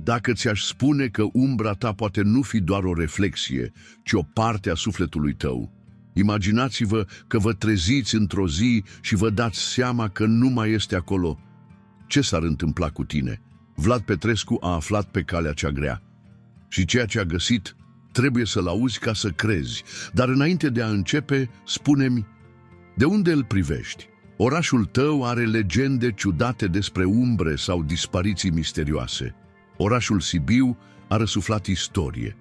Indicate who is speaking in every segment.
Speaker 1: Dacă ți-aș spune că umbra ta poate nu fi doar o reflexie, ci o parte a sufletului tău, imaginați-vă că vă treziți într-o zi și vă dați seama că nu mai este acolo. Ce s-ar întâmpla cu tine? Vlad Petrescu a aflat pe calea cea grea. Și ceea ce a găsit trebuie să-l auzi ca să crezi. Dar înainte de a începe, spune-mi, de unde îl privești? Orașul tău are legende ciudate despre umbre sau dispariții misterioase. Orașul Sibiu a răsuflat istorie.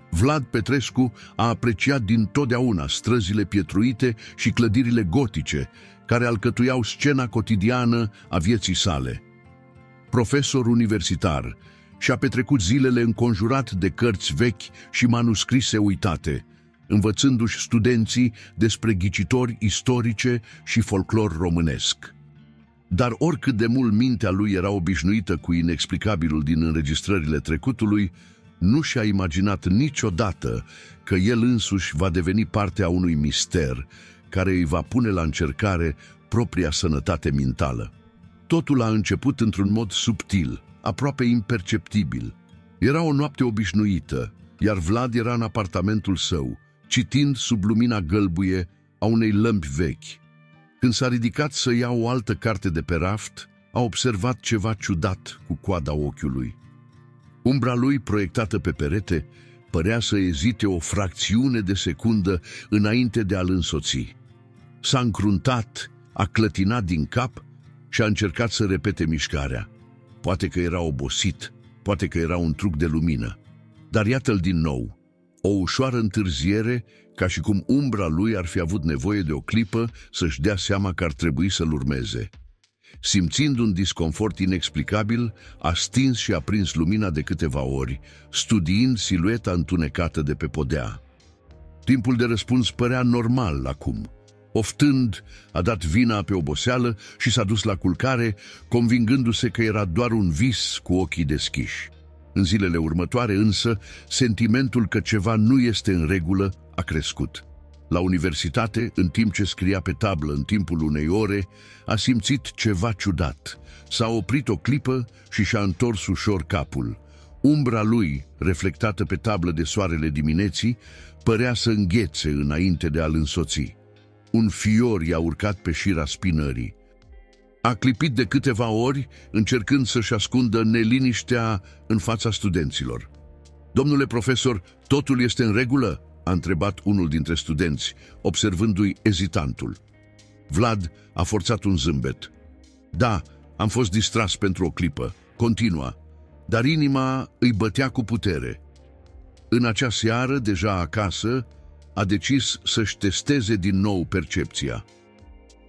Speaker 1: Vlad Petrescu a apreciat dintotdeauna străzile pietruite și clădirile gotice, care alcătuiau scena cotidiană a vieții sale. Profesor universitar, și-a petrecut zilele înconjurat de cărți vechi și manuscrise uitate, învățându-și studenții despre ghicitori istorice și folclor românesc. Dar oricât de mult mintea lui era obișnuită cu inexplicabilul din înregistrările trecutului, nu și-a imaginat niciodată că el însuși va deveni parte a unui mister care îi va pune la încercare propria sănătate mentală. Totul a început într-un mod subtil, aproape imperceptibil. Era o noapte obișnuită, iar Vlad era în apartamentul său, citind sub lumina gălbuie a unei lămpi vechi. Când s-a ridicat să ia o altă carte de pe raft, a observat ceva ciudat cu coada ochiului. Umbra lui, proiectată pe perete, părea să ezite o fracțiune de secundă înainte de a-l însoți. S-a încruntat, a clătinat din cap și a încercat să repete mișcarea. Poate că era obosit, poate că era un truc de lumină. Dar iată-l din nou. O ușoară întârziere, ca și cum umbra lui ar fi avut nevoie de o clipă să-și dea seama că ar trebui să-l urmeze. Simțind un disconfort inexplicabil, a stins și a prins lumina de câteva ori, studiind silueta întunecată de pe podea. Timpul de răspuns părea normal acum. Oftând, a dat vina pe oboseală și s-a dus la culcare, convingându-se că era doar un vis cu ochii deschiși. În zilele următoare, însă, sentimentul că ceva nu este în regulă a crescut. La universitate, în timp ce scria pe tablă în timpul unei ore, a simțit ceva ciudat. S-a oprit o clipă și și-a întors ușor capul. Umbra lui, reflectată pe tablă de soarele dimineții, părea să înghețe înainte de a-l însoți. Un fior i-a urcat pe șira spinării. A clipit de câteva ori, încercând să-și ascundă neliniștea în fața studenților. "Domnule profesor, totul este în regulă?" a întrebat unul dintre studenți, observându-i ezitantul. Vlad a forțat un zâmbet. "Da, am fost distras pentru o clipă," continua, dar inima îi bătea cu putere. În acea seară, deja acasă, a decis să-și testeze din nou percepția.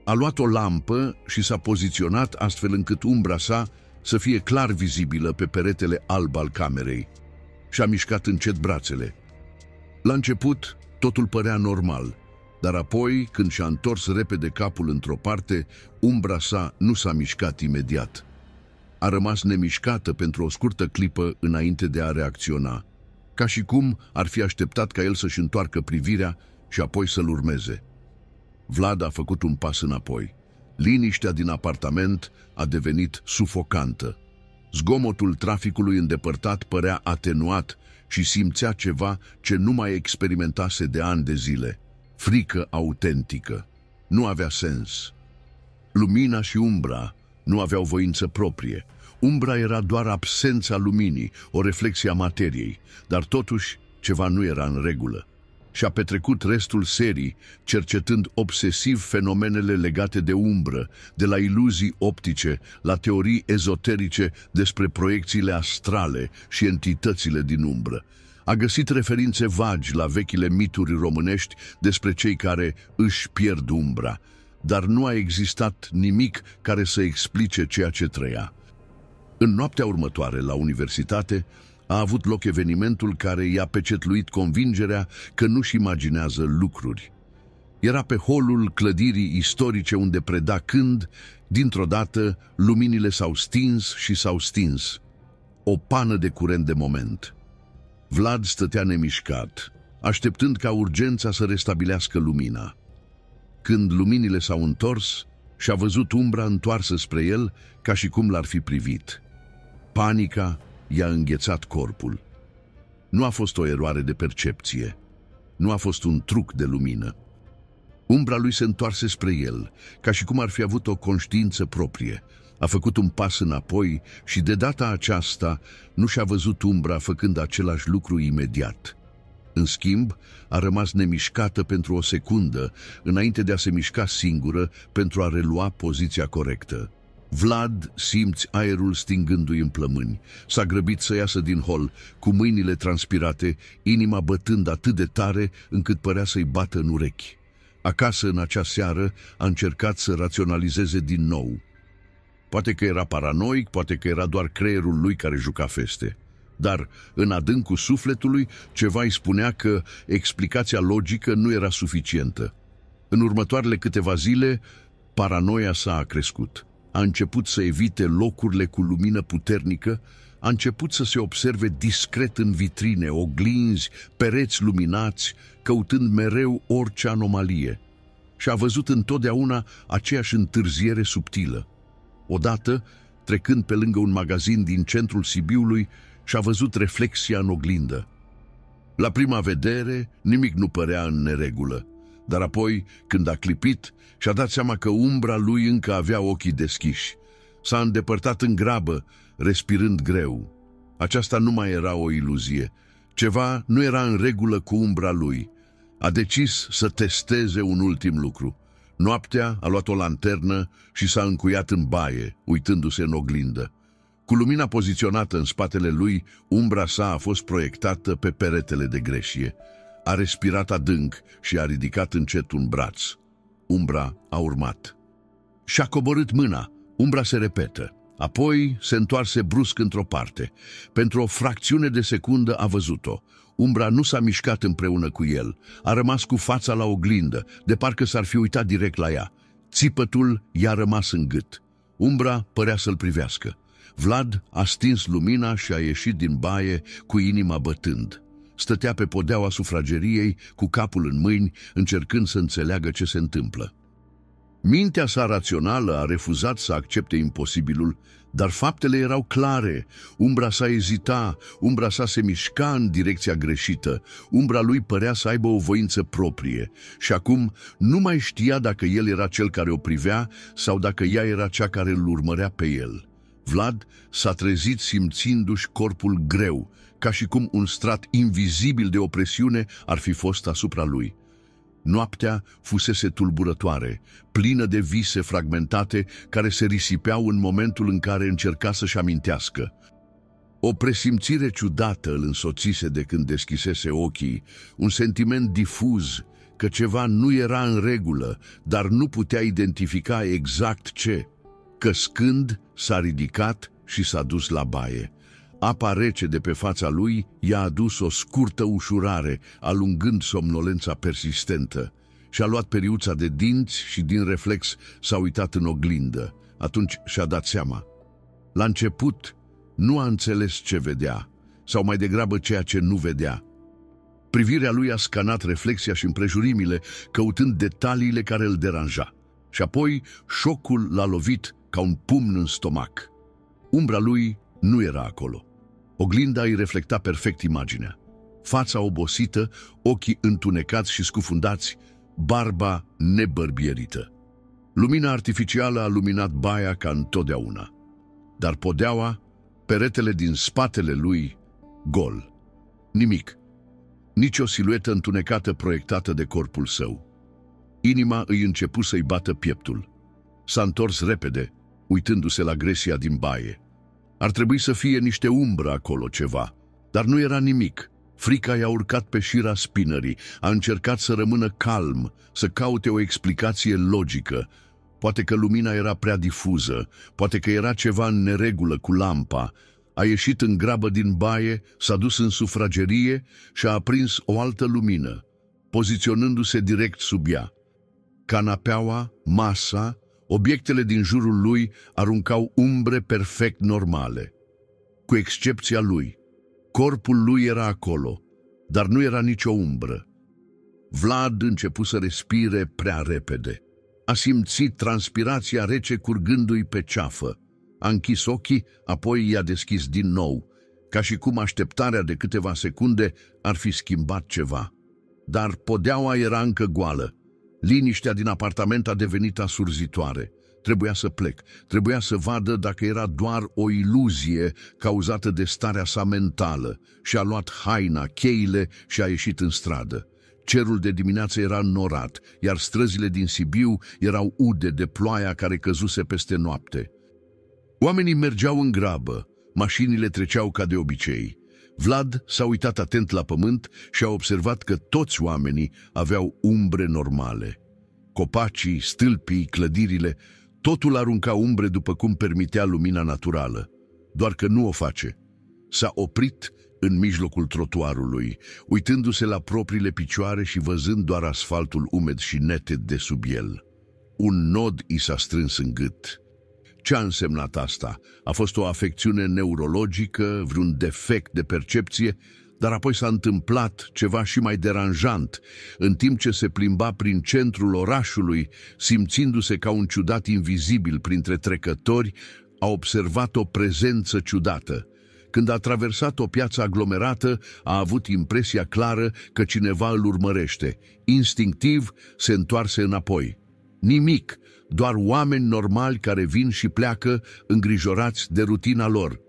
Speaker 1: A luat o lampă și s-a poziționat astfel încât umbra sa să fie clar vizibilă pe peretele alb al camerei. Și-a mișcat încet brațele. La început, totul părea normal, dar apoi, când și-a întors repede capul într-o parte, umbra sa nu s-a mișcat imediat. A rămas nemișcată pentru o scurtă clipă înainte de a reacționa, ca și cum ar fi așteptat ca el să-și întoarcă privirea și apoi să-l urmeze. Vlad a făcut un pas înapoi. Liniștea din apartament a devenit sufocantă. Zgomotul traficului îndepărtat părea atenuat și simțea ceva ce nu mai experimentase de ani de zile. Frică autentică. Nu avea sens. Lumina și umbra nu aveau voință proprie. Umbra era doar absența luminii, o reflexie a materiei, dar totuși ceva nu era în regulă. Și-a petrecut restul serii cercetând obsesiv fenomenele legate de umbră, de la iluzii optice la teorii ezoterice despre proiecțiile astrale și entitățile din umbră. A găsit referințe vagi la vechile mituri românești despre cei care își pierd umbra, dar nu a existat nimic care să explice ceea ce trăia. În noaptea următoare, la universitate, a avut loc evenimentul care i-a pecetluit convingerea că nu-și imaginează lucruri. Era pe holul clădirii istorice unde preda când, dintr-o dată, luminile s-au stins și s-au stins. O pană de curent de moment. Vlad stătea nemișcat, așteptând ca urgența să restabilească lumina. Când luminile s-au întors, și-a văzut umbra întoarsă spre el ca și cum l-ar fi privit. Panica i-a înghețat corpul. Nu a fost o eroare de percepție. Nu a fost un truc de lumină. Umbra lui se întoarse spre el, ca și cum ar fi avut o conștiință proprie. A făcut un pas înapoi și de data aceasta nu și-a văzut umbra făcând același lucru imediat. În schimb, a rămas nemișcată pentru o secundă, înainte de a se mișca singură pentru a relua poziția corectă. Vlad simți aerul stingându-i în plămâni. S-a grăbit să iasă din hol, cu mâinile transpirate, inima bătând atât de tare încât părea să-i bată în urechi. Acasă, în acea seară, a încercat să raționalizeze din nou. Poate că era paranoic, poate că era doar creierul lui care juca feste. Dar, în adâncul sufletului, ceva îi spunea că explicația logică nu era suficientă. În următoarele câteva zile, paranoia sa a crescut. A început să evite locurile cu lumină puternică, a început să se observe discret în vitrine, oglinzi, pereți luminați, căutând mereu orice anomalie. Și a văzut întotdeauna aceeași întârziere subtilă. Odată, trecând pe lângă un magazin din centrul Sibiului, și-a văzut reflexia în oglindă. La prima vedere, nimic nu părea în neregulă, dar apoi, când a clipit, și-a dat seama că umbra lui încă avea ochii deschiși. S-a îndepărtat în grabă, respirând greu. Aceasta nu mai era o iluzie. Ceva nu era în regulă cu umbra lui. A decis să testeze un ultim lucru. Noaptea a luat o lanternă și s-a încuiat în baie, uitându-se în oglindă. Cu lumina poziționată în spatele lui, umbra sa a fost proiectată pe peretele de greșie. A respirat adânc și a ridicat încet un braț. Umbra a urmat. Și-a coborât mâna. Umbra se repetă. Apoi se întoarse brusc într-o parte. Pentru o fracțiune de secundă a văzut-o. Umbra nu s-a mișcat împreună cu el. A rămas cu fața la oglindă, de parcă s-ar fi uitat direct la ea. Țipătul i-a rămas în gât. Umbra părea să-l privească. Vlad a stins lumina și a ieșit din baie cu inima bătând. Stătea pe podeaua sufrageriei, cu capul în mâini, încercând să înțeleagă ce se întâmplă. Mintea sa rațională a refuzat să accepte imposibilul, dar faptele erau clare. Umbra sa ezita, umbra sa se mișca în direcția greșită, umbra lui părea să aibă o voință proprie și acum nu mai știa dacă el era cel care o privea sau dacă ea era cea care îl urmărea pe el. Vlad s-a trezit simțindu-și corpul greu, ca și cum un strat invizibil de opresiune ar fi fost asupra lui. Noaptea fusese tulburătoare, plină de vise fragmentate care se risipeau în momentul în care încerca să-și amintească. O presimțire ciudată îl însoțise de când deschisese ochii, un sentiment difuz că ceva nu era în regulă, dar nu putea identifica exact ce. Căscând, s-a ridicat și s-a dus la baie. Apa rece de pe fața lui i-a adus o scurtă ușurare, alungând somnolența persistentă. Și-a luat periuța de dinți și din reflex s-a uitat în oglindă. Atunci și-a dat seama. La început nu a înțeles ce vedea, sau mai degrabă ceea ce nu vedea. Privirea lui a scanat reflexia și împrejurimile, căutând detaliile care îl deranja. Și apoi șocul l-a lovit ca un pumn în stomac. Umbra lui nu era acolo. Oglinda îi reflecta perfect imaginea. Fața obosită, ochii întunecați și scufundați, barba nebărbierită. Lumina artificială a luminat baia ca întotdeauna. Dar podeaua, peretele din spatele lui, gol. Nimic. Nici o siluetă întunecată proiectată de corpul său. Inima îi începu să-i bată pieptul. S-a întors repede, uitându-se la gresia din baie. Ar trebui să fie niște umbră acolo ceva, dar nu era nimic. Frica i-a urcat pe șira spinării, a încercat să rămână calm, să caute o explicație logică. Poate că lumina era prea difuză, poate că era ceva în neregulă cu lampa. A ieșit în grabă din baie, s-a dus în sufragerie și a aprins o altă lumină, poziționându-se direct sub ea. Canapeaua, masa, obiectele din jurul lui aruncau umbre perfect normale. Cu excepția lui. Corpul lui era acolo, dar nu era nicio umbră. Vlad începu să respire prea repede. A simțit transpirația rece curgându-i pe ceafă. A închis ochii, apoi i-a deschis din nou. ca și cum așteptarea de câteva secunde ar fi schimbat ceva. Dar podeaua era încă goală. Liniștea din apartament a devenit asurzitoare. Trebuia să plec, trebuia să vadă dacă era doar o iluzie cauzată de starea sa mentală și a luat haina, cheile și a ieșit în stradă. Cerul de dimineață era înnorat, iar străzile din Sibiu erau ude de ploaia care căzuse peste noapte. Oamenii mergeau în grabă, mașinile treceau ca de obicei. Vlad s-a uitat atent la pământ și a observat că toți oamenii aveau umbre normale. Copacii, stâlpii, clădirile, totul arunca umbre după cum permitea lumina naturală, doar că nu o face. S-a oprit în mijlocul trotuarului, uitându-se la propriile picioare și văzând doar asfaltul umed și neted de sub el. Un nod i s-a strâns în gât. Ce a însemnat asta? A fost o afecțiune neurologică, vreun defect de percepție, dar apoi s-a întâmplat ceva și mai deranjant. În timp ce se plimba prin centrul orașului, simțindu-se ca un ciudat invizibil printre trecători, a observat o prezență ciudată. Când a traversat o piață aglomerată, a avut impresia clară că cineva îl urmărește. Instinctiv se întoarse înapoi. Nimic, doar oameni normali care vin și pleacă, îngrijorați de rutina lor.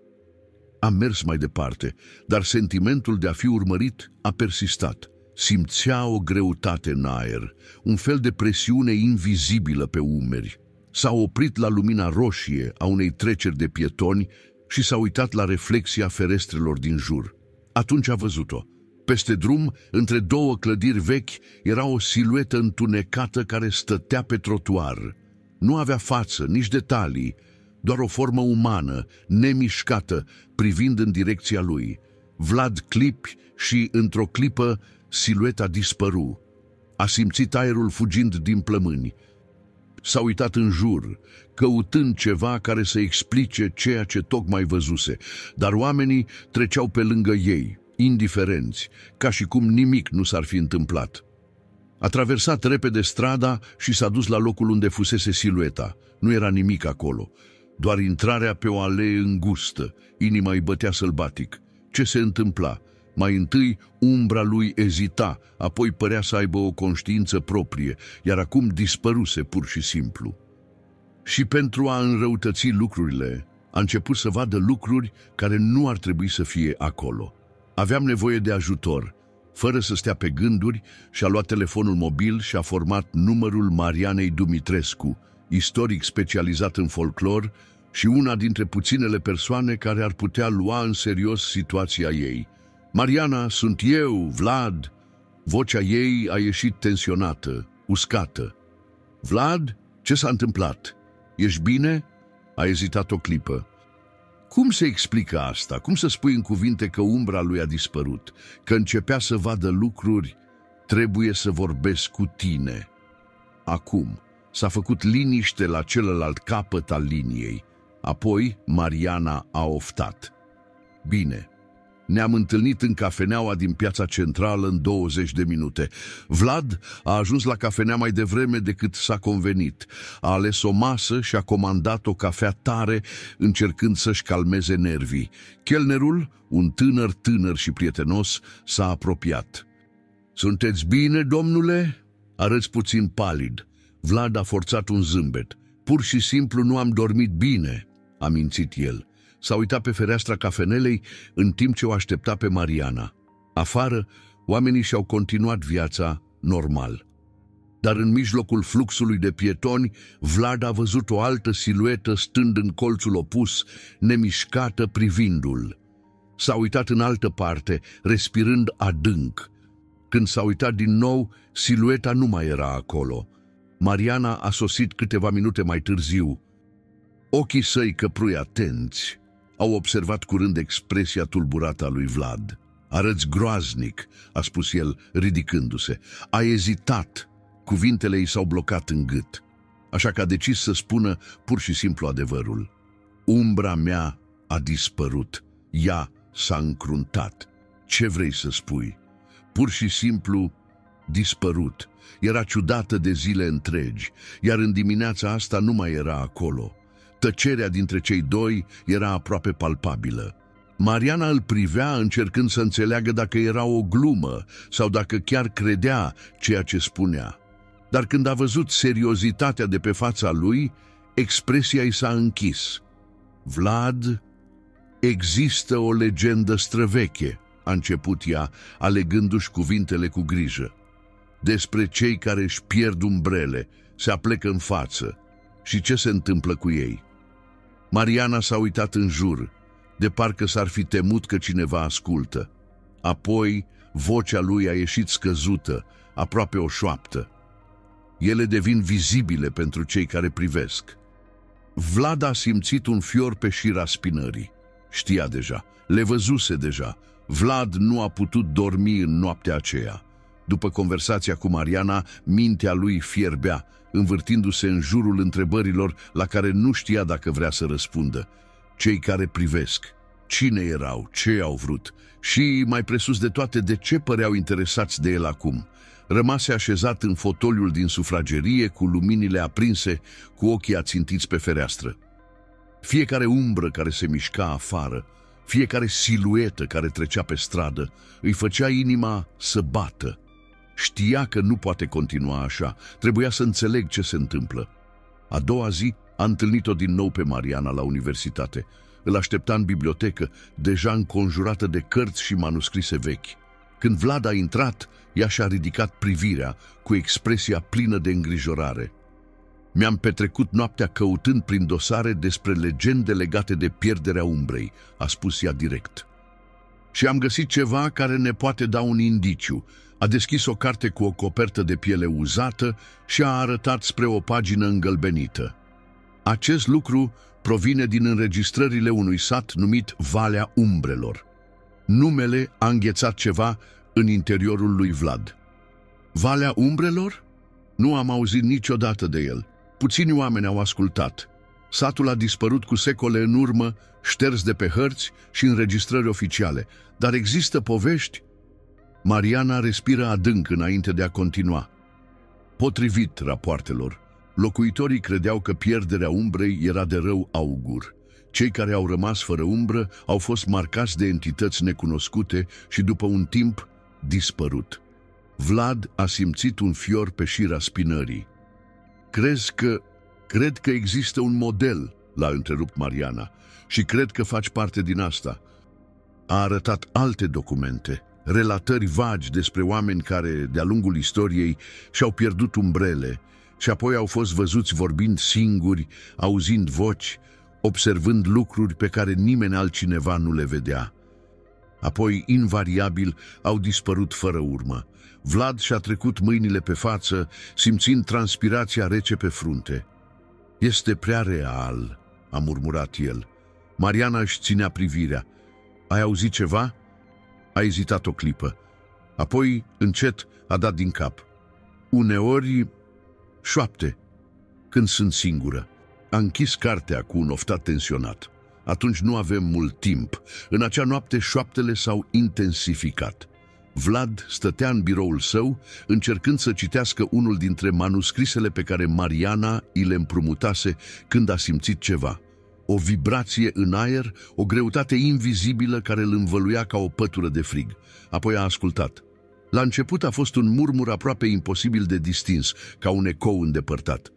Speaker 1: A mers mai departe, dar sentimentul de a fi urmărit a persistat. Simțea o greutate în aer, un fel de presiune invizibilă pe umeri. S-a oprit la lumina roșie a unei treceri de pietoni și s-a uitat la reflexia ferestrelor din jur. Atunci a văzut-o. Peste drum, între două clădiri vechi, era o siluetă întunecată care stătea pe trotuar. Nu avea față, nici detalii, doar o formă umană, nemișcată, privind în direcția lui. Vlad clipi și, într-o clipă, silueta dispăru. A simțit aerul fugind din plămâni. S-a uitat în jur, căutând ceva care să explice ceea ce tocmai văzuse, dar oamenii treceau pe lângă ei, indiferenți, ca și cum nimic nu s-ar fi întâmplat. A traversat repede strada și s-a dus la locul unde fusese silueta. Nu era nimic acolo, doar intrarea pe o alee îngustă. Inima îi bătea sălbatic. Ce se întâmpla? Mai întâi, umbra lui ezita, apoi părea să aibă o conștiință proprie, iar acum dispăruse pur și simplu. Și pentru a înrăutăți lucrurile, a început să vadă lucruri care nu ar trebui să fie acolo. Aveam nevoie de ajutor. Fără să stea pe gânduri, și-a luat telefonul mobil și a format numărul Marianei Dumitrescu, istoric specializat în folclor și una dintre puținele persoane care ar putea lua în serios situația ei. Mariana, sunt eu, Vlad. Vocea ei a ieșit tensionată, uscată. Vlad, ce s-a întâmplat? Ești bine? A ezitat o clipă. Cum se explică asta? Cum să spui în cuvinte că umbra lui a dispărut? Că începea să vadă lucruri? Trebuie să vorbesc cu tine. Acum s-a făcut liniște la celălalt capăt al liniei. Apoi Mariana a oftat. Bine. Ne-am întâlnit în cafeneaua din piața centrală în 20 de minute. Vlad a ajuns la cafenea mai devreme decât s-a convenit. A ales o masă și a comandat o cafea tare, încercând să-și calmeze nervii. Chelnerul, un tânăr și prietenos, s-a apropiat. Sunteți bine, domnule?" Arăți puțin palid. Vlad a forțat un zâmbet. Pur și simplu nu am dormit bine," a mințit el. S-a uitat pe fereastra cafenelei în timp ce o aștepta pe Mariana. Afară, oamenii și-au continuat viața normal. Dar în mijlocul fluxului de pietoni, Vlad a văzut o altă siluetă stând în colțul opus, nemișcată privindu-l. S-a uitat în altă parte, respirând adânc. Când s-a uitat din nou, silueta nu mai era acolo. Mariana a sosit câteva minute mai târziu. Ochii săi căprui atenți au observat curând expresia tulburată a lui Vlad. Arăți groaznic, a spus el, ridicându-se. A ezitat. Cuvintele i s-au blocat în gât. Așa că a decis să spună pur și simplu adevărul. Umbra mea a dispărut. Ea s-a încruntat. Ce vrei să spui? Pur și simplu dispărut. Era ciudată de zile întregi, iar în dimineața asta nu mai era acolo. Tăcerea dintre cei doi era aproape palpabilă. Mariana îl privea încercând să înțeleagă dacă era o glumă sau dacă chiar credea ceea ce spunea. Dar când a văzut seriozitatea de pe fața lui, expresia i s-a închis. Vlad, există o legendă străveche, a început ea, alegându-și cuvintele cu grijă, despre cei care își pierd umbrele, se aplecă în față și ce se întâmplă cu ei. Mariana s-a uitat în jur, de parcă s-ar fi temut că cineva ascultă. Apoi, vocea lui a ieșit scăzută, aproape o șoaptă. Ele devin vizibile pentru cei care privesc. Vlad a simțit un fior pe șira spinării. Știa deja, le văzuse deja. Vlad nu a putut dormi în noaptea aceea. După conversația cu Mariana, mintea lui fierbea, învârtindu-se în jurul întrebărilor la care nu știa dacă vrea să răspundă. Cei care privesc, cine erau, ce au vrut și, mai presus de toate, de ce păreau interesați de el acum. Rămase așezat în fotoliul din sufragerie, cu luminile aprinse, cu ochii ațintiți pe fereastră. Fiecare umbră care se mișca afară, fiecare siluetă care trecea pe stradă, îi făcea inima să bată. Știa că nu poate continua așa, trebuia să înțeleg ce se întâmplă. A doua zi a întâlnit-o din nou pe Mariana la universitate. Îl aștepta în bibliotecă, deja înconjurată de cărți și manuscrise vechi. Când Vlad a intrat, ea și-a ridicat privirea, cu expresia plină de îngrijorare. Mi-am petrecut noaptea căutând prin dosare despre legende legate de pierderea umbrei, a spus ea direct. Și am găsit ceva care ne poate da un indiciu. A deschis o carte cu o copertă de piele uzată și a arătat spre o pagină îngălbenită. Acest lucru provine din înregistrările unui sat numit Valea Umbrelor. Numele a înghețat ceva în interiorul lui Vlad. Valea Umbrelor? Nu am auzit niciodată de el. Puțini oameni au ascultat. Satul a dispărut cu secole în urmă, șters de pe hărți și înregistrări oficiale. Dar există povești? Mariana respiră adânc înainte de a continua. Potrivit rapoartelor, locuitorii credeau că pierderea umbrei era de rău augur. Cei care au rămas fără umbră au fost marcați de entități necunoscute și după un timp dispărut. Vlad a simțit un fior pe șira spinării. Cred că există un model, l-a întrerupt Mariana, și cred că faci parte din asta. A arătat alte documente, relatări vagi despre oameni care, de-a lungul istoriei, și-au pierdut umbrele și apoi au fost văzuți vorbind singuri, auzind voci, observând lucruri pe care nimeni altcineva nu le vedea. Apoi, invariabil, au dispărut fără urmă. Vlad și-a trecut mâinile pe față, simțind transpirația rece pe frunte. Este prea real, a murmurat el. Mariana își ținea privirea. Ai auzit ceva? A ezitat o clipă. Apoi, încet, a dat din cap. Uneori, șoapte, când sunt singură. A închis cartea cu un oftat tensionat. Atunci nu avem mult timp. În acea noapte șoaptele s-au intensificat. Vlad stătea în biroul său, încercând să citească unul dintre manuscrisele pe care Mariana i le împrumutase când a simțit ceva. O vibrație în aer, o greutate invizibilă care îl învăluia ca o pătură de frig. Apoi a ascultat. La început a fost un murmur aproape imposibil de distins, ca un ecou îndepărtat.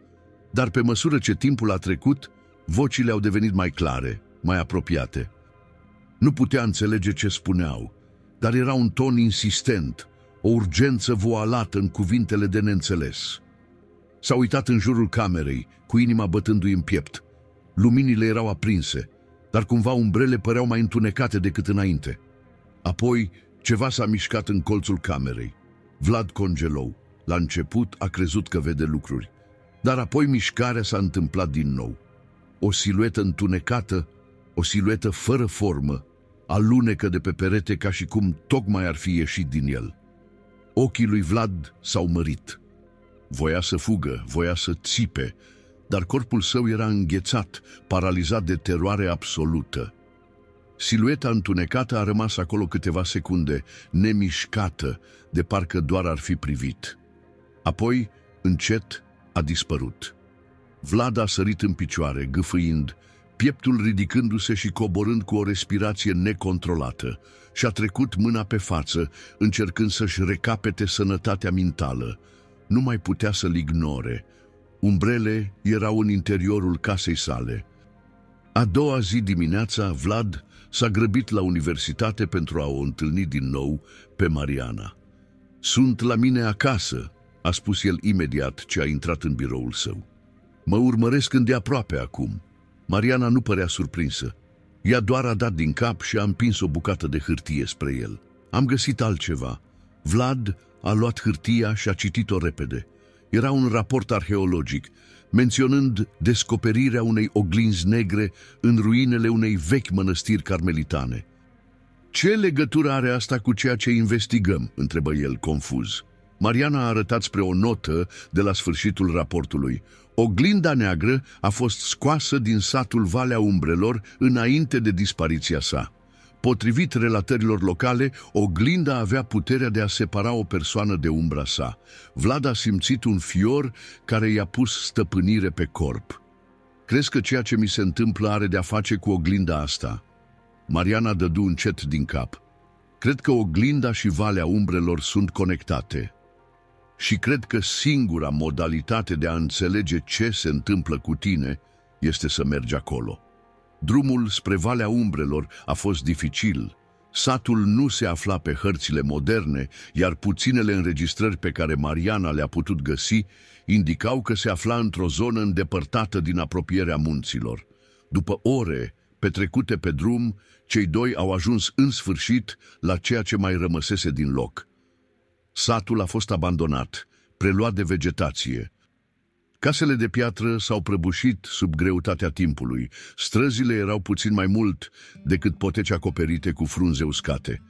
Speaker 1: Dar pe măsură ce timpul a trecut, vocile au devenit mai clare, mai apropiate. Nu putea înțelege ce spuneau, dar era un ton insistent, o urgență voalată în cuvintele de neînțeles. S-a uitat în jurul camerei, cu inima bătându-i în piept. Luminile erau aprinse, dar cumva umbrele păreau mai întunecate decât înainte. Apoi, ceva s-a mișcat în colțul camerei. Vlad congelou. La început a crezut că vede lucruri, dar apoi mișcarea s-a întâmplat din nou. O siluetă întunecată, o siluetă fără formă, alunecă de pe perete ca și cum tocmai ar fi ieșit din el. Ochii lui Vlad s-au mărit. Voia să fugă, voia să țipe, dar corpul său era înghețat, paralizat de teroare absolută. Silueta întunecată a rămas acolo câteva secunde, nemișcată, de parcă doar ar fi privit. Apoi, încet, a dispărut. Vlad a sărit în picioare, gâfâind, pieptul ridicându-se și coborând cu o respirație necontrolată. Și-a trecut mâna pe față, încercând să-și recapete sănătatea mentală. Nu mai putea să-l ignore. Umbrele erau în interiorul casei sale. A doua zi dimineața, Vlad s-a grăbit la universitate pentru a o întâlni din nou pe Mariana. "Sunt la mine acasă," a spus el imediat ce a intrat în biroul său. "Mă urmăresc îndeaproape acum." Mariana nu părea surprinsă. Ea doar a dat din cap și a împins o bucată de hârtie spre el. "Am găsit altceva." Vlad a luat hârtia și a citit-o repede. Era un raport arheologic, menționând descoperirea unei oglinzi negre în ruinele unei vechi mănăstiri carmelitane. "Ce legătură are asta cu ceea ce investigăm?" întrebă el, confuz. Mariana a arătat spre o notă de la sfârșitul raportului. Oglinda neagră a fost scoasă din satul Valea Umbrelor înainte de dispariția sa. Potrivit relatărilor locale, oglinda avea puterea de a separa o persoană de umbra sa. Vlad a simțit un fior care i-a pus stăpânire pe corp. "Crezi că ceea ce mi se întâmplă are de-a face cu oglinda asta?" Mariana dădu încet din cap. "Cred că oglinda și Valea Umbrelor sunt conectate. Și cred că singura modalitate de a înțelege ce se întâmplă cu tine este să mergi acolo." Drumul spre Valea Umbrelor a fost dificil. Satul nu se afla pe hărțile moderne, iar puținele înregistrări pe care Mariana le-a putut găsi indicau că se afla într-o zonă îndepărtată din apropierea munților. După ore petrecute pe drum, cei doi au ajuns în sfârșit la ceea ce mai rămăsese din loc. Satul a fost abandonat, preluat de vegetație. Casele de piatră s-au prăbușit sub greutatea timpului. Străzile erau puțin mai mult decât poteci acoperite cu frunze uscate.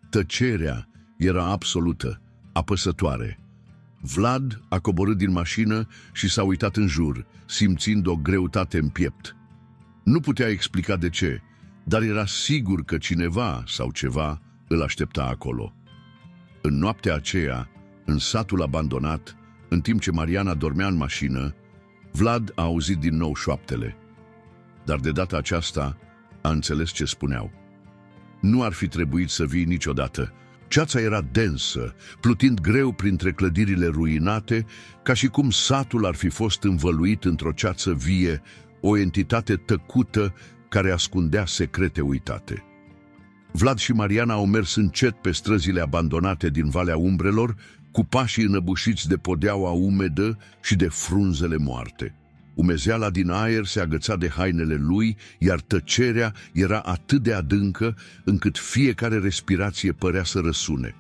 Speaker 1: Tăcerea era absolută, apăsătoare. Vlad a coborât din mașină și s-a uitat în jur, simțind o greutate în piept. Nu putea explica de ce, dar era sigur că cineva sau ceva îl aștepta acolo. În noaptea aceea, în satul abandonat, în timp ce Mariana dormea în mașină, Vlad a auzit din nou șoaptele. Dar de data aceasta a înțeles ce spuneau. Nu ar fi trebuit să vii niciodată. Ceața era densă, plutind greu printre clădirile ruinate, ca și cum satul ar fi fost învăluit într-o ceață vie, o entitate tăcută care ascundea secrete uitate. Vlad și Mariana au mers încet pe străzile abandonate din Valea Umbrelor, cu pașii înăbușiți de podeaua umedă și de frunzele moarte. Umezeala din aer se agăța de hainele lui, iar tăcerea era atât de adâncă încât fiecare respirație părea să răsune.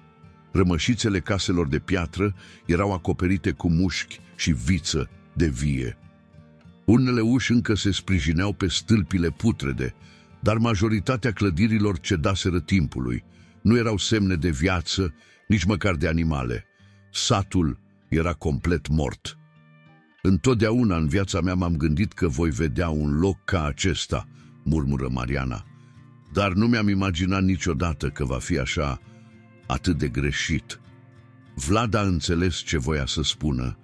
Speaker 1: Rămășițele caselor de piatră erau acoperite cu mușchi și viță de vie. Unele uși încă se sprijineau pe stâlpile putrede, dar majoritatea clădirilor cedaseră timpului. Nu erau semne de viață, nici măcar de animale. Satul era complet mort. "Întotdeauna în viața mea m-am gândit că voi vedea un loc ca acesta," murmură Mariana. "Dar nu mi-am imaginat niciodată că va fi așa, atât de greșit." Vlad a înțeles ce voia să spună.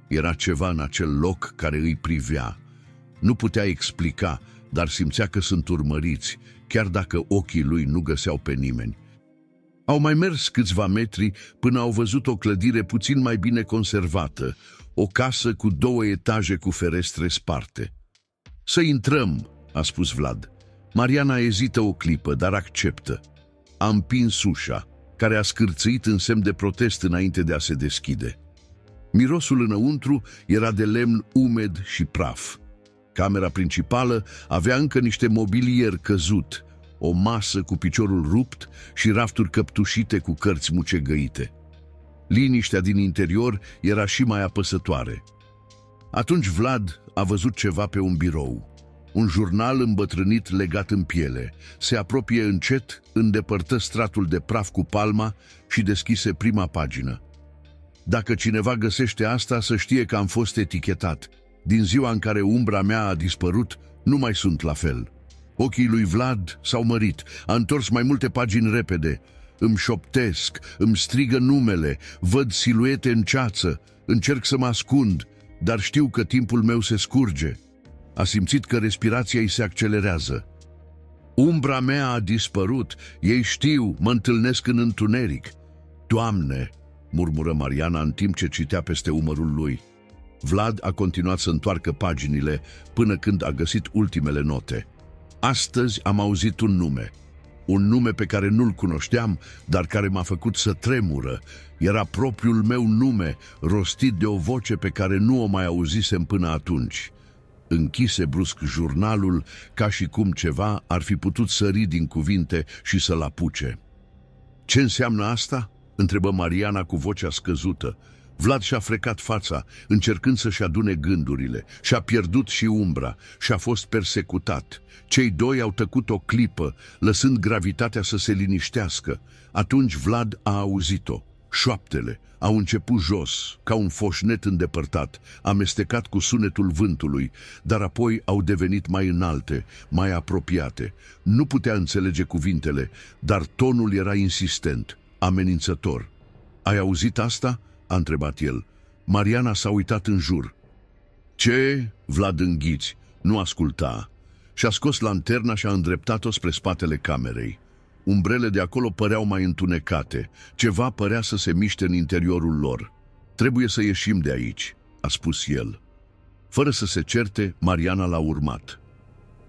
Speaker 1: Era ceva în acel loc care îi privea. Nu putea explica, dar simțea că sunt urmăriți, chiar dacă ochii lui nu găseau pe nimeni. Au mai mers câțiva metri până au văzut o clădire puțin mai bine conservată, o casă cu 2 etaje cu ferestre sparte. "Să intrăm," a spus Vlad. Mariana ezită o clipă, dar acceptă. A împins ușa, care a scârțâit în semn de protest înainte de a se deschide. Mirosul înăuntru era de lemn umed și praf. Camera principală avea încă niște mobilier căzut, o masă cu piciorul rupt și rafturi căptușite cu cărți mucegăite. Liniștea din interior era și mai apăsătoare. Atunci Vlad a văzut ceva pe un birou. Un jurnal îmbătrânit legat în piele. Se apropie încet, îndepărtă stratul de praf cu palma și deschise prima pagină. "Dacă cineva găsește asta, să știe că am fost etichetat. Din ziua în care umbra mea a dispărut, nu mai sunt la fel." Ochii lui Vlad s-au mărit, a întors mai multe pagini repede. "Îmi șoptesc, îmi strigă numele, văd siluete în ceață, încerc să mă ascund, dar știu că timpul meu se scurge." A simțit că respirația îi se accelerează. Umbra mea a dispărut, ei știu, mă întâlnesc în întuneric. Doamne, murmură Mariana în timp ce citea peste umărul lui. Vlad a continuat să întoarcă paginile până când a găsit ultimele note. Astăzi am auzit un nume pe care nu-l cunoșteam, dar care m-a făcut să tremură. Era propriul meu nume, rostit de o voce pe care nu o mai auzisem până atunci. Închise brusc jurnalul, ca și cum ceva ar fi putut sări din cuvinte și să-l apuce. Ce înseamnă asta? Întrebă Mariana cu vocea scăzută. Vlad și-a frecat fața, încercând să-și adune gândurile. Și-a pierdut și umbra și-a fost persecutat. Cei doi au tăcut o clipă, lăsând gravitatea să se liniștească. Atunci Vlad a auzit-o. Șoaptele au început jos, ca un foșnet îndepărtat, amestecat cu sunetul vântului, dar apoi au devenit mai înalte, mai apropiate. Nu putea înțelege cuvintele, dar tonul era insistent, amenințător. Ai auzit asta?" a întrebat el. Mariana s-a uitat în jur. Ce? Vlad înghiți. Nu asculta. Și-a scos lanterna și a îndreptat-o spre spatele camerei. Umbrele de acolo păreau mai întunecate. Ceva părea să se miște în interiorul lor. Trebuie să ieșim de aici, a spus el. Fără să se certe, Mariana l-a urmat.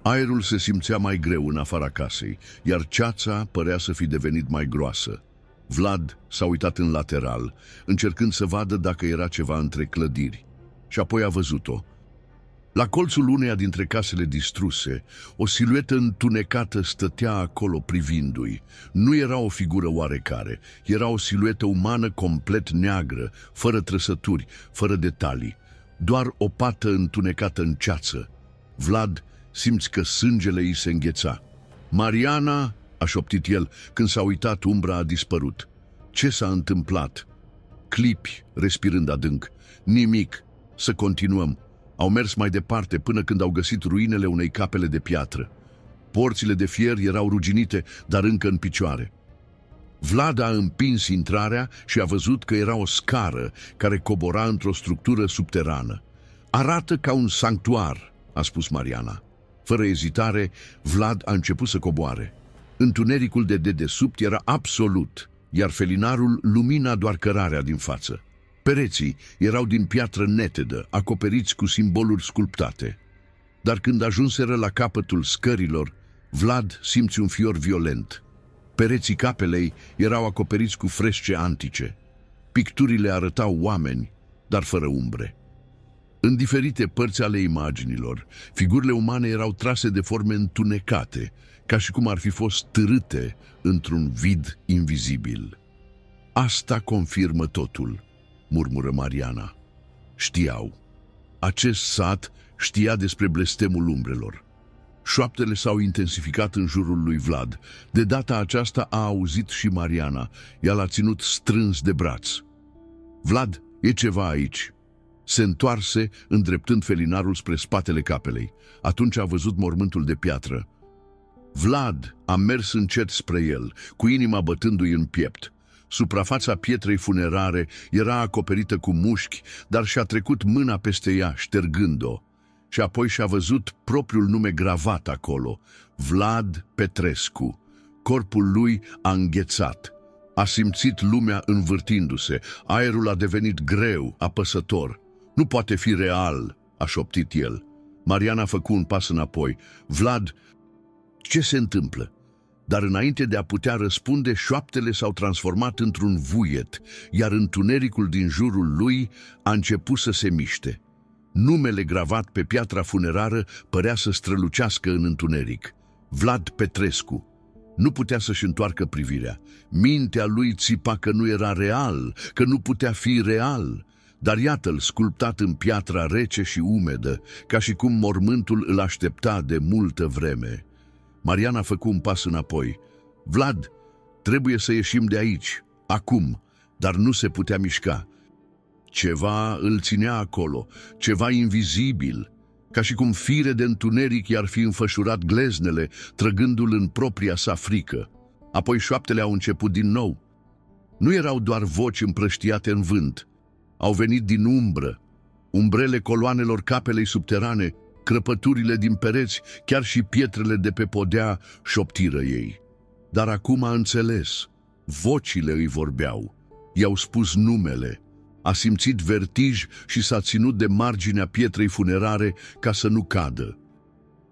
Speaker 1: Aerul se simțea mai greu în afara casei, iar ceața părea să fi devenit mai groasă. Vlad s-a uitat în lateral, încercând să vadă dacă era ceva între clădiri. Și apoi a văzut-o. La colțul uneia dintre casele distruse, o siluetă întunecată stătea acolo privindu-i. Nu era o figură oarecare, era o siluetă umană complet neagră, fără trăsături, fără detalii. Doar o pată întunecată în ceață. Vlad simți că sângele îi se îngheța. Mariana, a șoptit el, când s-a uitat, umbra a dispărut. Ce s-a întâmplat? Clipi, respirând adânc. Nimic. Să continuăm. Au mers mai departe până când au găsit ruinele unei capele de piatră. Porțile de fier erau ruginite, dar încă în picioare. Vlad a împins intrarea și a văzut că era o scară care cobora într-o structură subterană. Arată ca un sanctuar, a spus Mariana. Fără ezitare, Vlad a început să coboare. Întunericul de dedesubt era absolut, iar felinarul lumina doar cărarea din față. Pereții erau din piatră netedă, acoperiți cu simboluri sculptate. Dar când ajunseră la capătul scărilor, Vlad simți un fior violent. Pereții capelei erau acoperiți cu fresce antice. Picturile arătau oameni, dar fără umbre. În diferite părți ale imaginilor, figurile umane erau trase de forme întunecate, ca și cum ar fi fost târâte într-un vid invizibil. Asta confirmă totul, murmură Mariana. Știau. Acest sat știa despre blestemul umbrelor. Șoaptele s-au intensificat în jurul lui Vlad. De data aceasta a auzit și Mariana. Ea l-a ținut strâns de braț. Vlad, e ceva aici. Se întoarse, îndreptând felinarul spre spatele capelei. Atunci a văzut mormântul de piatră. Vlad a mers încet spre el, cu inima bătându-i în piept. Suprafața pietrei funerare era acoperită cu mușchi, dar și-a trecut mâna peste ea, ștergând-o. Și apoi și-a văzut propriul nume gravat acolo, Vlad Petrescu. Corpul lui a înghețat. A simțit lumea învârtindu-se. Aerul a devenit greu, apăsător. Nu poate fi real, a șoptit el. Mariana a făcut un pas înapoi. Vlad, ce se întâmplă? Dar înainte de a putea răspunde, șoaptele s-au transformat într-un vuiet, iar întunericul din jurul lui a început să se miște. Numele gravat pe piatra funerară părea să strălucească în întuneric. Vlad Petrescu. Nu putea să-și întoarcă privirea. Mintea lui țipa că nu era real, că nu putea fi real. Dar iată-l sculptat în piatra rece și umedă, ca și cum mormântul îl aștepta de multă vreme. Mariana a făcut un pas înapoi. Vlad, trebuie să ieșim de aici, acum, dar nu se putea mișca. Ceva îl ținea acolo, ceva invizibil, ca și cum fire de întuneric i-ar fi înfășurat gleznele, trăgându-l în propria sa frică. Apoi șoaptele au început din nou. Nu erau doar voci împrăștiate în vânt. Au venit din umbră, umbrele coloanelor capelei subterane, crăpăturile din pereți, chiar și pietrele de pe podea șoptiră ei. Dar acum a înțeles. Vocile îi vorbeau. I-au spus numele. A simțit vertij și s-a ținut de marginea pietrei funerare ca să nu cadă.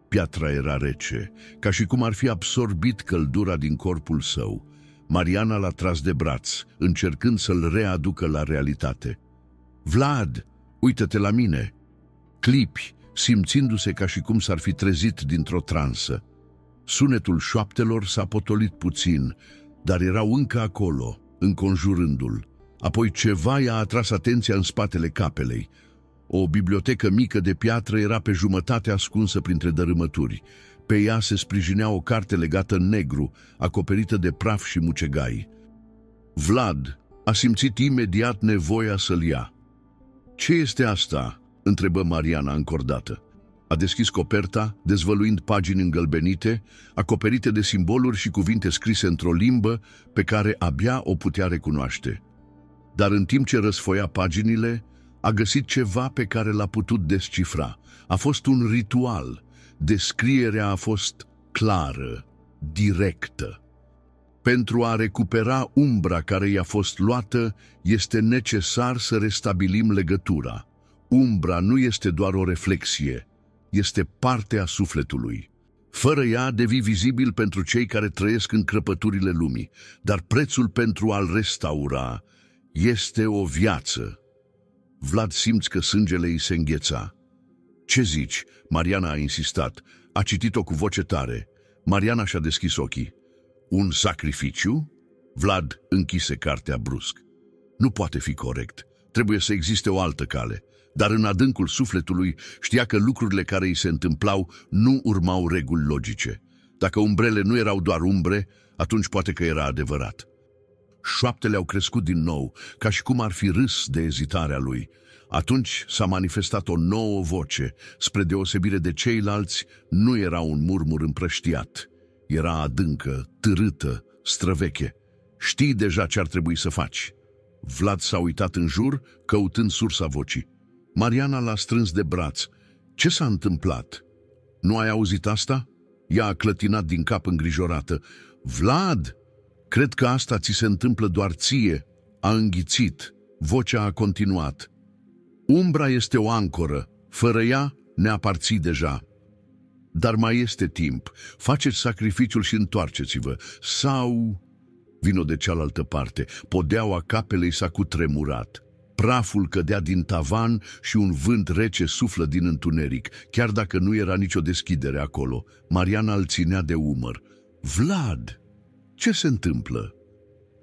Speaker 1: Piatra era rece, ca și cum ar fi absorbit căldura din corpul său. Mariana l-a tras de braț, încercând să-l readucă la realitate. Vlad, uită-te la mine! Clipi, simțindu-se ca și cum s-ar fi trezit dintr-o transă. Sunetul șoaptelor s-a potolit puțin, dar erau încă acolo, înconjurându-l. Apoi ceva i-a atras atenția în spatele capelei. O bibliotecă mică de piatră era pe jumătate ascunsă printre dărâmături. Pe ea se sprijinea o carte legată în negru, acoperită de praf și mucegai. Vlad a simțit imediat nevoia să-l ia. Ce este asta?" întrebă Mariana încordată. A deschis coperta, dezvăluind pagini îngălbenite, acoperite de simboluri și cuvinte scrise într-o limbă pe care abia o putea recunoaște. Dar în timp ce răsfoia paginile, a găsit ceva pe care l-a putut descifra. A fost un ritual. Descrierea a fost clară, directă. Pentru a recupera umbra care i-a fost luată, este necesar să restabilim legătura. Umbra nu este doar o reflexie, este parte a sufletului. Fără ea devii vizibil pentru cei care trăiesc în crăpăturile lumii, dar prețul pentru a-l restaura este o viață. Vlad simți că sângele îi se îngheța. Ce zici? Mariana a insistat. A citit-o cu voce tare. Mariana și-a deschis ochii. Un sacrificiu? Vlad închise cartea brusc. Nu poate fi corect. Trebuie să existe o altă cale. Dar în adâncul sufletului știa că lucrurile care îi se întâmplau nu urmau reguli logice. Dacă umbrele nu erau doar umbre, atunci poate că era adevărat. Șoaptele au crescut din nou, ca și cum ar fi râs de ezitarea lui. Atunci s-a manifestat o nouă voce. Spre deosebire de ceilalți, nu era un murmur împrăștiat. Era adâncă, târâtă, străveche. Știi deja ce ar trebui să faci. Vlad s-a uitat în jur, căutând sursa vocii. Mariana l-a strâns de braț. Ce s-a întâmplat? Nu ai auzit asta? Ea a clătinat din cap îngrijorată. Vlad! Cred că asta ți se întâmplă doar ție. A înghițit. Vocea a continuat. Umbra este o ancoră. Fără ea ne aparții deja. Dar mai este timp. Faceți sacrificiul și întoarceți-vă. Sau... Vino de cealaltă parte. Podeaua capelei s-a cutremurat. Praful cădea din tavan și un vânt rece suflă din întuneric, chiar dacă nu era nicio deschidere acolo. Mariana îl ținea de umăr. Vlad! Ce se întâmplă?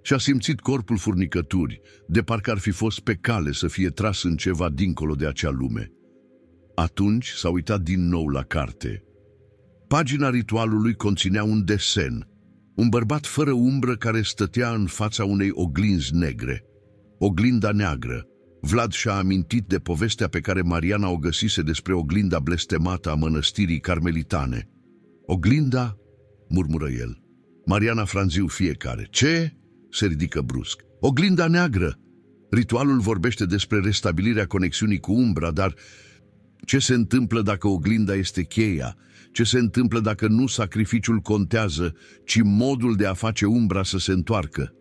Speaker 1: Și-a simțit corpul furnicături, de parcă ar fi fost pe cale să fie tras în ceva dincolo de acea lume. Atunci s-a uitat din nou la carte. Pagina ritualului conținea un desen, un bărbat fără umbră care stătea în fața unei oglinzi negre. Oglinda neagră. Vlad și-a amintit de povestea pe care Mariana o găsise despre oglinda blestemată a mănăstirii carmelitane. Oglinda? Murmură el. Mariana franziu fiecare. Ce? Se ridică brusc. Oglinda neagră! Ritualul vorbește despre restabilirea conexiunii cu umbra, dar ce se întâmplă dacă oglinda este cheia? Ce se întâmplă dacă nu sacrificiul contează, ci modul de a face umbra să se întoarcă?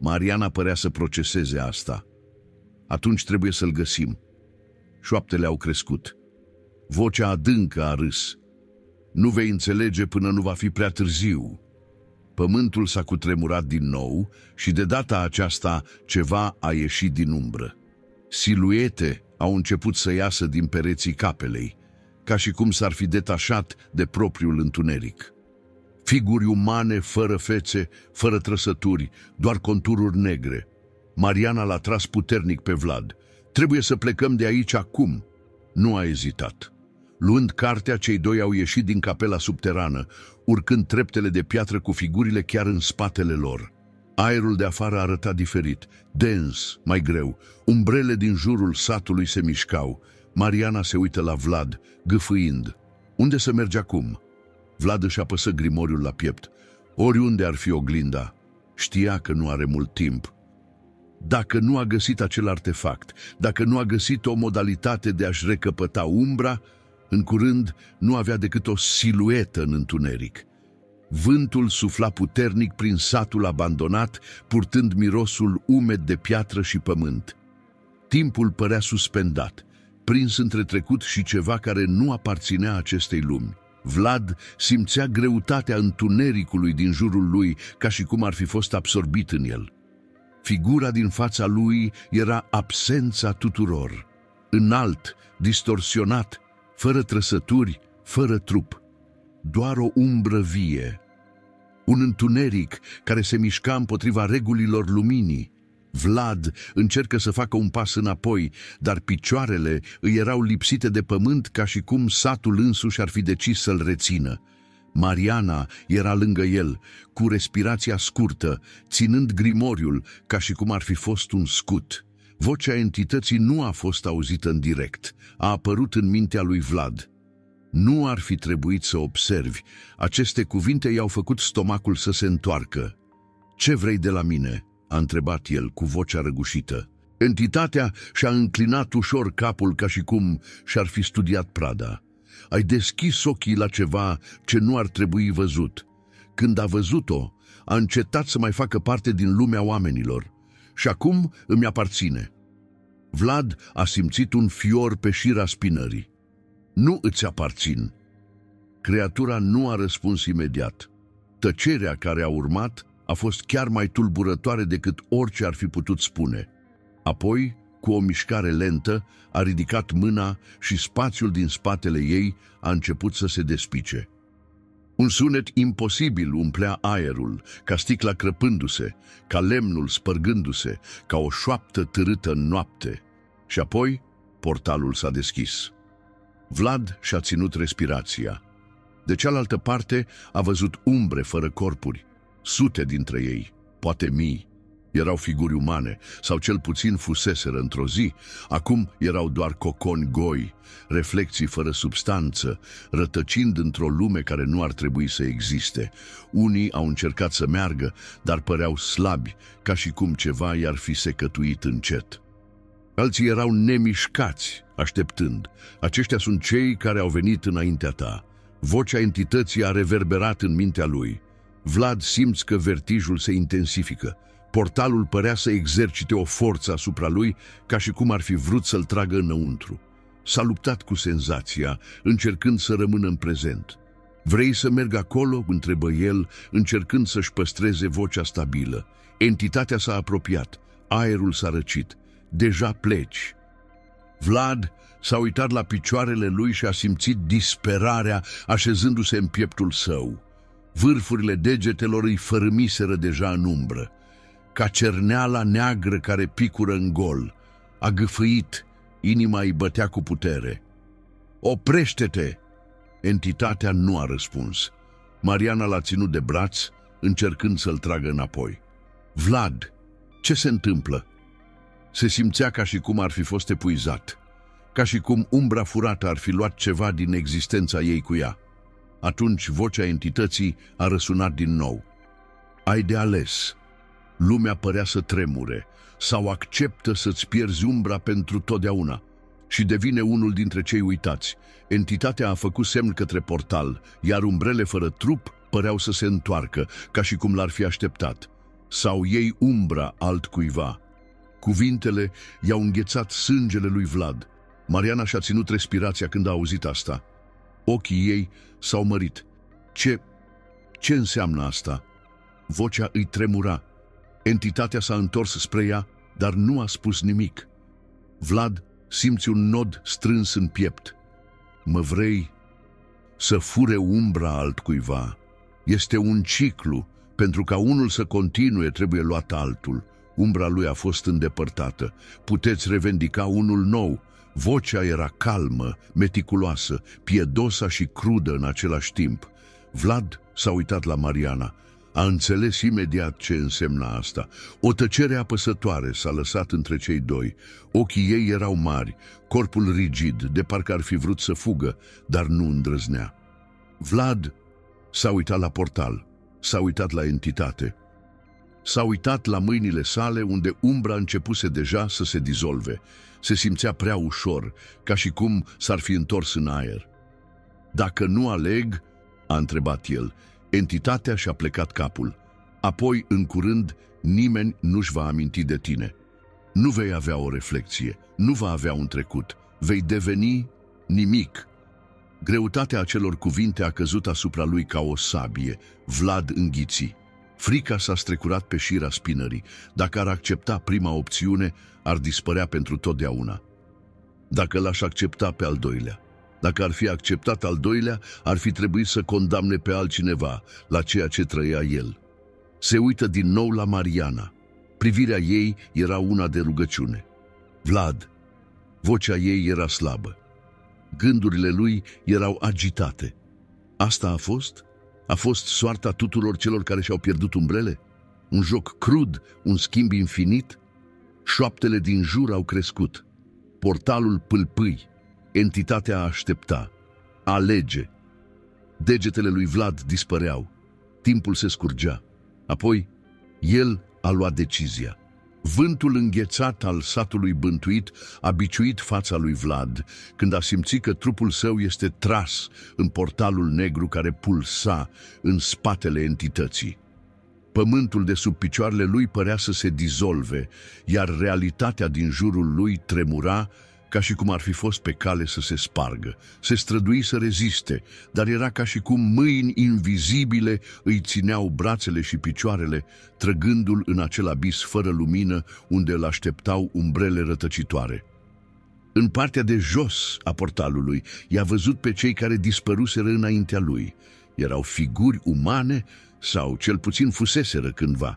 Speaker 1: Mariana părea să proceseze asta. Atunci trebuie să-l găsim. Șoaptele au crescut. Vocea adâncă a râs. Nu vei înțelege până nu va fi prea târziu. Pământul s-a cutremurat din nou și de data aceasta ceva a ieșit din umbră. Siluete au început să iasă din pereții capelei, ca și cum s-ar fi detașat de propriul întuneric. Figuri umane, fără fețe, fără trăsături, doar contururi negre. Mariana l-a tras puternic pe Vlad. Trebuie să plecăm de aici acum. Nu a ezitat. Luând cartea, cei doi au ieșit din capela subterană, urcând treptele de piatră cu figurile chiar în spatele lor. Aerul de afară arăta diferit, dens, mai greu. Umbrele din jurul satului se mișcau. Mariana se uită la Vlad, gâfâind. Unde să mergi acum? Vlad își apăsă grimoriul la piept. Oriunde ar fi oglinda. Știa că nu are mult timp. Dacă nu a găsit acel artefact, dacă nu a găsit o modalitate de a-și recăpăta umbra, În curând nu avea decât o siluetă în întuneric. Vântul sufla puternic prin satul abandonat, purtând mirosul umed de piatră și pământ. Timpul părea suspendat, prins între trecut și ceva care nu aparținea acestei lumi. Vlad simțea greutatea întunericului din jurul lui, ca și cum ar fi fost absorbit în el. Figura din fața lui era absența tuturor. Înalt, distorsionat, fără trăsături, fără trup. Doar o umbră vie. Un întuneric care se mișca împotriva regulilor luminii. Vlad încercă să facă un pas înapoi, dar picioarele îi erau lipsite de pământ, ca și cum satul însuși ar fi decis să-l rețină. Mariana era lângă el, cu respirația scurtă, ținând grimoriul, ca și cum ar fi fost un scut. Vocea entității nu a fost auzită în direct, a apărut în mintea lui Vlad. Nu ar fi trebuit să observi. Aceste cuvinte i-au făcut stomacul să se întoarcă. "Ce vrei de la mine?" a întrebat el cu vocea răgușită. Entitatea și-a înclinat ușor capul, ca și cum și-ar fi studiat prada. "Ai deschis ochii la ceva ce nu ar trebui văzut. Când a văzut-o, a încetat să mai facă parte din lumea oamenilor. Și acum îmi aparține." Vlad a simțit un fior pe șira spinării. "Nu îți aparțin." Creatura nu a răspuns imediat. Tăcerea care a urmat a fost chiar mai tulburătoare decât orice ar fi putut spune. Apoi, cu o mișcare lentă, a ridicat mâna și spațiul din spatele ei a început să se despice. Un sunet imposibil umplea aerul, ca sticla crăpându-se, ca lemnul spărgându-se, ca o șoaptă târâtă în noapte. Și apoi, portalul s-a deschis. Vlad și-a ținut respirația. De cealaltă parte a văzut umbre fără corpuri. Sute dintre ei, poate mii, erau figuri umane, sau cel puțin fuseseră într-o zi. Acum erau doar coconi goi, reflexii fără substanță, rătăcind într-o lume care nu ar trebui să existe. Unii au încercat să meargă, dar păreau slabi, ca și cum ceva i-ar fi secătuit încet. Alții erau nemișcați, așteptând. Aceștia sunt cei care au venit înaintea ta. Vocea entității a reverberat în mintea lui. Vlad simți că vertijul se intensifică. Portalul părea să exercite o forță asupra lui, ca și cum ar fi vrut să-l tragă înăuntru. S-a luptat cu senzația, încercând să rămână în prezent. "Vrei să merg acolo?" întrebă el, încercând să-și păstreze vocea stabilă. Entitatea s-a apropiat, aerul s-a răcit. "Deja pleci." Vlad s-a uitat la picioarele lui și a simțit disperarea așezându-se în pieptul său. Vârfurile degetelor îi fărâmiseră deja în umbră. Ca cerneala neagră care picură în gol. A gâfâit, inima îi bătea cu putere. "Oprește-te!" Entitatea nu a răspuns. Mariana l-a ținut de braț, încercând să-l tragă înapoi. "Vlad, ce se întâmplă?" Se simțea ca și cum ar fi fost epuizat, ca și cum umbra furată ar fi luat ceva din existența ei cu ea. Atunci vocea entității a răsunat din nou. "Ai de ales. Lumea părea să tremure, sau acceptă să-ți pierzi umbra pentru totdeauna și devine unul dintre cei uitați." Entitatea a făcut semn către portal, iar umbrele fără trup păreau să se întoarcă, ca și cum l-ar fi așteptat. "Sau iei umbra altcuiva." Cuvintele i-au înghețat sângele lui Vlad. Mariana și-a ținut respirația când a auzit asta. Ochii ei s-au mărit. Ce înseamnă asta?" Vocea îi tremura. Entitatea s-a întors spre ea, dar nu a spus nimic. Vlad simți un nod strâns în piept. "Mă vrei să fure umbra altcuiva. Este un ciclu. Pentru ca unul să continue, trebuie luat altul. Umbra lui a fost îndepărtată. Puteți revendica unul nou." Vocea era calmă, meticuloasă, piedosa și crudă în același timp. Vlad s-a uitat la Mariana. A înțeles imediat ce însemna asta. O tăcere apăsătoare s-a lăsat între cei doi. Ochii ei erau mari, corpul rigid, de parcă ar fi vrut să fugă, dar nu îndrăznea. Vlad s-a uitat la portal, s-a uitat la entitate. S-a uitat la mâinile sale, unde umbra începuse deja să se dizolve. Se simțea prea ușor, ca și cum s-ar fi întors în aer. Dacă nu aleg, a întrebat el. Entitatea și-a plecat capul. Apoi, în curând, nimeni nu-și va aminti de tine. Nu vei avea o reflecție, nu va avea un trecut. Vei deveni nimic. Greutatea acelor cuvinte a căzut asupra lui ca o sabie. Vlad înghiți. Frica s-a strecurat pe șira spinării. Dacă ar accepta prima opțiune, ar dispărea pentru totdeauna. Dacă l-aș accepta pe al doilea, dacă ar fi acceptat al doilea, ar fi trebuit să condamne pe altcineva la ceea ce trăia el. Se uită din nou la Mariana. Privirea ei era una de rugăciune. Vlad. Vocea ei era slabă. Gândurile lui erau agitate. Asta a fost? A fost soarta tuturor celor care și-au pierdut umbrele? Un joc crud, un schimb infinit? Șoaptele din jur au crescut. Portalul pâlpâi. Entitatea aștepta. Alege. Degetele lui Vlad dispăreau. Timpul se scurgea. Apoi, el a luat decizia. Vântul înghețat al satului bântuit a biciuit fața lui Vlad când a simțit că trupul său este tras în portalul negru care pulsa în spatele entității. Pământul de sub picioarele lui părea să se dizolve, iar realitatea din jurul lui tremura ca și cum ar fi fost pe cale să se spargă. Se strădui să reziste, dar era ca și cum mâini invizibile îi țineau brațele și picioarele, trăgându-l în acel abis fără lumină unde îl așteptau umbrele rătăcitoare. În partea de jos a portalului i-a văzut pe cei care dispăruseră înaintea lui. Erau figuri umane sau cel puțin fuseseră cândva.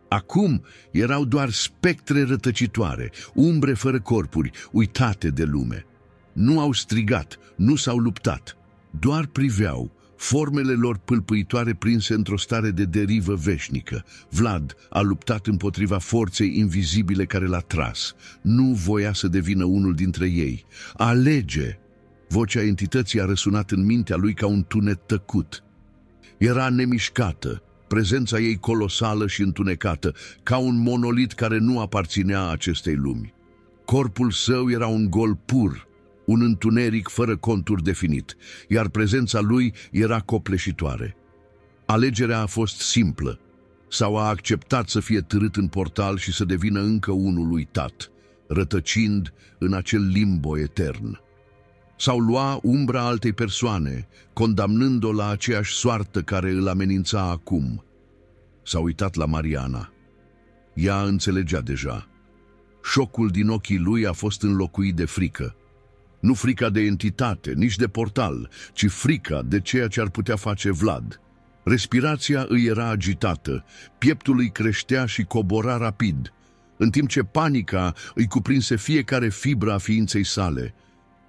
Speaker 1: Acum erau doar spectre rătăcitoare, umbre fără corpuri, uitate de lume. Nu au strigat, nu s-au luptat, doar priveau, formele lor pâlpâitoare prinse într-o stare de derivă veșnică. Vlad a luptat împotriva forței invizibile care l-a tras. Nu voia să devină unul dintre ei. Alege! Vocea entității a răsunat în mintea lui ca un tunet tăcut. Era nemișcată, prezența ei colosală și întunecată, ca un monolit care nu aparținea acestei lumi. Corpul său era un gol pur, un întuneric fără contur definit, iar prezența lui era copleșitoare. Alegerea a fost simplă, sau a acceptat să fie târât în portal și să devină încă unul uitat, rătăcind în acel limbo etern. Sau lua umbra altei persoane, condamnând-o la aceeași soartă care îl amenința acum. S-a uitat la Mariana. Ea înțelegea deja. Șocul din ochii lui a fost înlocuit de frică. Nu frica de entitate, nici de portal, ci frica de ceea ce ar putea face Vlad. Respirația îi era agitată, pieptul îi creștea și cobora rapid, în timp ce panica îi cuprinse fiecare fibră a ființei sale.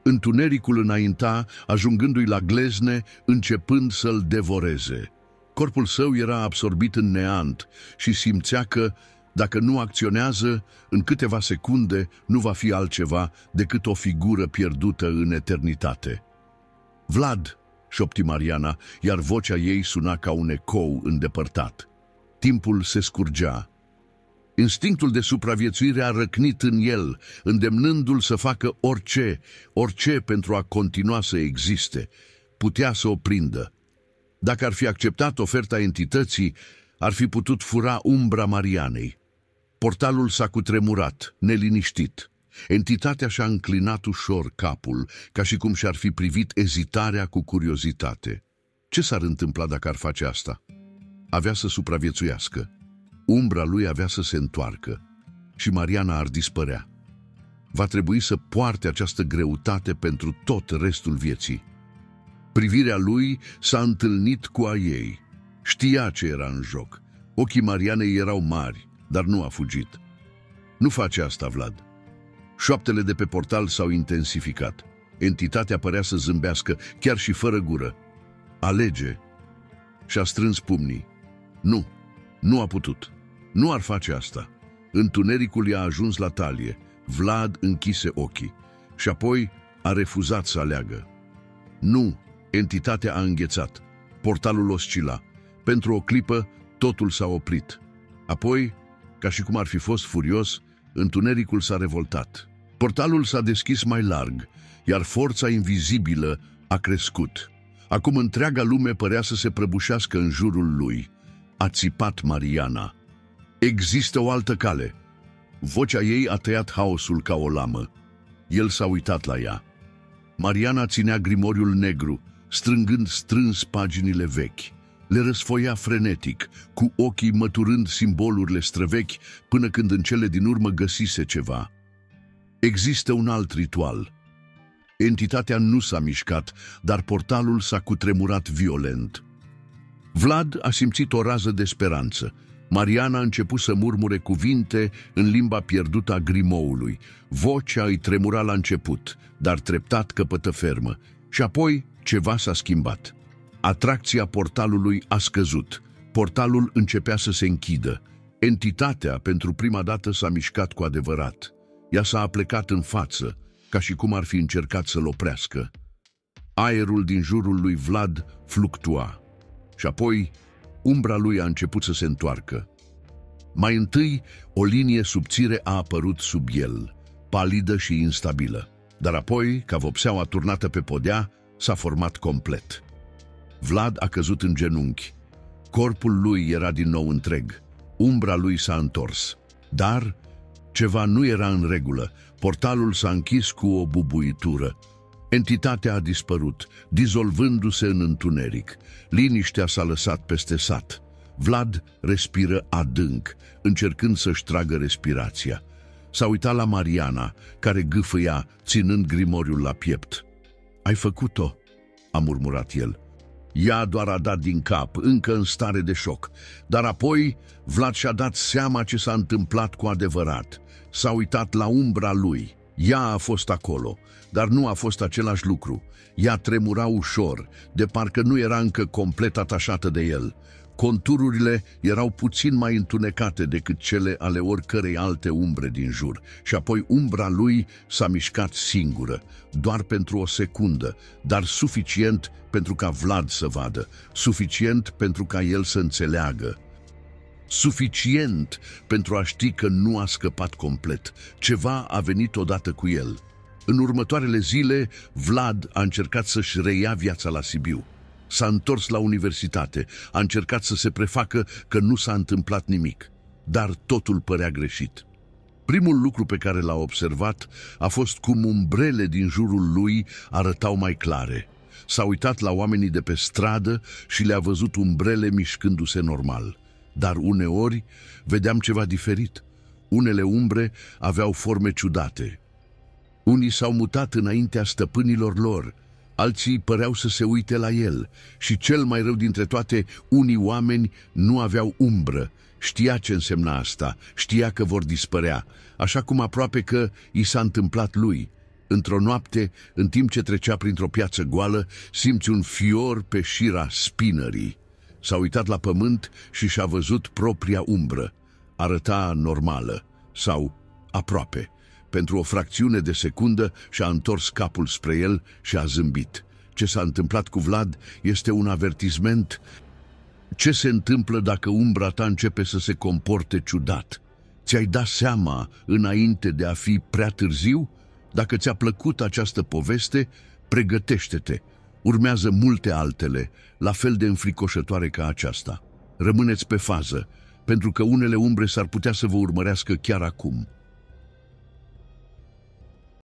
Speaker 1: Întunericul înainta, ajungându-i la glezne, începând să-l devoreze. Corpul său era absorbit în neant și simțea că, dacă nu acționează, în câteva secunde nu va fi altceva decât o figură pierdută în eternitate. Vlad, șopti Mariana, iar vocea ei suna ca un ecou îndepărtat. Timpul se scurgea. Instinctul de supraviețuire a răcnit în el, îndemnându-l să facă orice pentru a continua să existe. Putea să o prindă. Dacă ar fi acceptat oferta entității, ar fi putut fura umbra Marianei. Portalul s-a cutremurat, neliniștit. Entitatea și-a înclinat ușor capul, ca și cum și-ar fi privit ezitarea cu curiozitate. Ce s-ar întâmpla dacă ar face asta? Avea să supraviețuiască. Umbra lui avea să se întoarcă și Mariana ar dispărea. Va trebui să poarte această greutate pentru tot restul vieții. Privirea lui s-a întâlnit cu a ei. Știa ce era în joc. Ochii Marianei erau mari, dar nu a fugit. Nu face asta, Vlad. Șoaptele de pe portal s-au intensificat. Entitatea părea să zâmbească, chiar și fără gură. Alege. Și-a strâns pumnii. Nu a putut. Nu ar face asta. Întunericul i-a ajuns la talie. Vlad închise ochii și apoi a refuzat să aleagă. Nu, entitatea a înghețat. Portalul oscila. Pentru o clipă, totul s-a oprit. Apoi, ca și cum ar fi fost furios, întunericul s-a revoltat. Portalul s-a deschis mai larg, iar forța invizibilă a crescut. Acum întreaga lume părea să se prăbușească în jurul lui. A țipat Mariana. Există o altă cale. Vocea ei a tăiat haosul ca o lamă. El s-a uitat la ea. Mariana ținea grimoriul negru, strângând strâns paginile vechi. Le răsfoia frenetic, cu ochii măturând simbolurile străvechi, până când în cele din urmă găsise ceva. Există un alt ritual. Entitatea nu s-a mișcat, dar portalul s-a cutremurat violent. Vlad a simțit o rază de speranță. Mariana a început să murmure cuvinte în limba pierdută a grimoului. Vocea îi tremura la început, dar treptat căpătă fermă. Și apoi ceva s-a schimbat. Atracția portalului a scăzut. Portalul începea să se închidă. Entitatea pentru prima dată s-a mișcat cu adevărat. Ea s-a aplecat în față, ca și cum ar fi încercat să-l oprească. Aerul din jurul lui Vlad fluctua. Și apoi umbra lui a început să se întoarcă. Mai întâi, o linie subțire a apărut sub el, palidă și instabilă. Dar apoi, ca vopseaua turnată pe podea, s-a format complet. Vlad a căzut în genunchi. Corpul lui era din nou întreg. Umbra lui s-a întors. Dar ceva nu era în regulă. Portalul s-a închis cu o bubuitură. Entitatea a dispărut, dizolvându-se în întuneric. Liniștea s-a lăsat peste sat. Vlad respiră adânc, încercând să-și tragă respirația. S-a uitat la Mariana, care gâfâia, ținând grimoriul la piept. "Ai făcut-o," a murmurat el. Ea doar a dat din cap, încă în stare de șoc. Dar apoi Vlad și-a dat seama ce s-a întâmplat cu adevărat. S-a uitat la umbra lui. Ea a fost acolo, dar nu a fost același lucru. Ea tremura ușor, de parcă nu era încă complet atașată de el. Contururile erau puțin mai întunecate decât cele ale oricărei alte umbre din jur. Și apoi umbra lui s-a mișcat singură, doar pentru o secundă, dar suficient pentru ca Vlad să vadă, suficient pentru ca el să înțeleagă. Suficient pentru a ști că nu a scăpat complet. Ceva a venit odată cu el. În următoarele zile, Vlad a încercat să-și reia viața la Sibiu. S-a întors la universitate, a încercat să se prefacă că nu s-a întâmplat nimic, dar totul părea greșit. Primul lucru pe care l-a observat a fost cum umbrele din jurul lui arătau mai clare. S-a uitat la oamenii de pe stradă și le-a văzut umbrele mișcându-se normal. Dar uneori vedeam ceva diferit. Unele umbre aveau forme ciudate. Unii s-au mutat înaintea stăpânilor lor, alții păreau să se uite la el și, cel mai rău dintre toate, unii oameni nu aveau umbră. Știa ce însemna asta, știa că vor dispărea, așa cum aproape că i s-a întâmplat lui. Într-o noapte, în timp ce trecea printr-o piață goală, simți un fior pe șira spinării. S-a uitat la pământ și și-a văzut propria umbră. Arăta normală, sau aproape. Pentru o fracțiune de secundă și-a întors capul spre el și a zâmbit. Ce s-a întâmplat cu Vlad este un avertisment. Ce se întâmplă dacă umbra ta începe să se comporte ciudat? Ți-ai dat seama înainte de a fi prea târziu? Dacă ți-a plăcut această poveste, pregătește-te. Urmează multe altele, la fel de înfricoșătoare ca aceasta. Rămâneți pe fază, pentru că unele umbre s-ar putea să vă urmărească chiar acum.